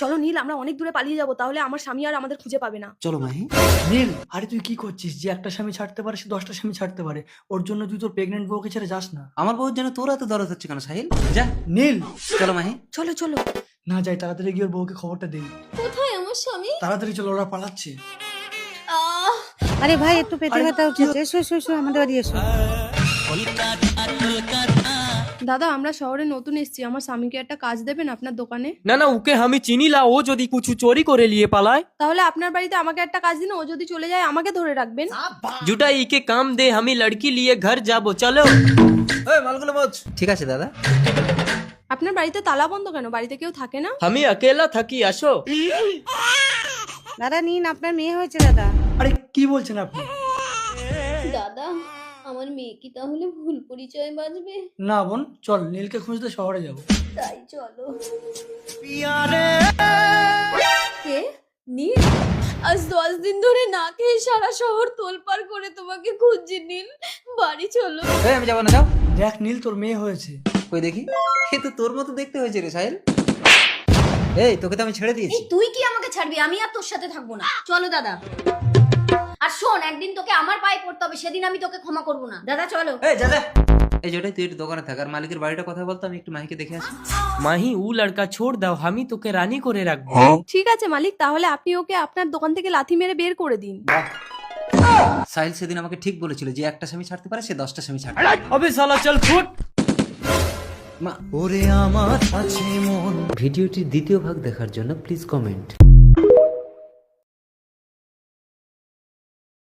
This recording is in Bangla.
চলো নীল, আমরা অনেক দূরে পালিয়ে যাবো, তাহলে আমার স্বামী আর আমাদের খুঁজে পাবে না। চলো মাহি। নীল, আরে তুই কি করছিস? যে একটা স্বামী ছাড়তে পারে সে 10টা স্বামী ছাড়তে পারে। ওর জন্য তুই তোর প্রেগনেন্ট বউকে ছেড়ে যাস না। আমার বউর জন্য তোর এত দরদ হচ্ছে কেন সাহিল? যা। নীল, চলো মাহি। চলো চলো। না যাই, তাড়াতাড়ি গিয়ে ওর বউকে খবরটা দেই। কোথায় আমার স্বামী? তাড়াতাড়ি চলো, ওরা পালাচ্ছে। আরে ভাই একটু পেটে ব্যথা উঠেছে, এসো এসো এসো আমাদের বাড়ি এসো। দাদা, আমরা শহরে নতুন এসেছি, আমার স্বামীকে একটা কাজ দেবেন আপনার দোকানে? না না, ওকে আমি চিনি না, ও যদি কিছু চুরি করে নিয়ে পালায়। তাহলে আপনার বাড়িতে আমাকে একটা কাজ দিন, ও যদি চলে যায় আমাকে ধরে রাখবেন। জুটা ইকে কাম দে, আমি লড়কি লিয়ে ঘর যাবো, চলো। মালগুলো বোঝ। ঠিক আছে দাদা। আপনার বাড়িতে তালা বন্ধ কেন? বাড়িতে কেউ থাকে না? আমি একেলা থাকি, আসো। দাদা নিন, আপনার মেয়ে হয়েছে দাদা। আরে কি বলছেন আপনি? দাদা, আমার মেয়ে কি তাহলে ভুল পরিচয় বাজবে? না বোন, চল নীলকে খুঁজতে শহরে যাব। তাই চলো। কে? নীল? আজ 10 দিন ধরে না খেয়ে সারা শহর তোলপাড় করে তোমাকে খুঁজছি নীল। বাড়ি চলো। এই আমি যাবো না, যাও। দেখ নীল, তোর মেয়ে হয়েছে। কই দেখি। এ তো তোর মতো দেখতে হয়েছে রে সাহিল। এই তোকে তো আমি ছেড়ে দিয়েছি। এই তুই কি আমাকে ছাড়বি? আমি আর তোর সাথে থাকবো না। চলো দাদা। আর শোন, একদিন তোকে আমার পায়ে পড়তে হবে, সেদিন আমি তোকে ক্ষমা করবো না। দাদা চলো। এই যা যা। এই জোটাই তুই একটু দোকানে থাক, আর মালিকের বাড়িটা কথা বলতো, আমি একটু মাহিকে দেখে আসি। মাহি, ও লড়কা ছোড় দাও, আমি তোকে রানী করে রাখবো। ঠিক আছে মালিক, তাহলে আপনি ওকে আপনার দোকান থেকে লাথি মেরে বের করে দিন। সাহিল সেদিন আমাকে ঠিক বলেছিল যে একটা স্বামী ছাড়তে পারে সে 10টা স্বামী ছাড়ে। अबे साला चल फुट। ওরে আমার আছে মন। ভিডিওটির দ্বিতীয় ভাগ দেখার জন্য প্লিজ কমেন্ট।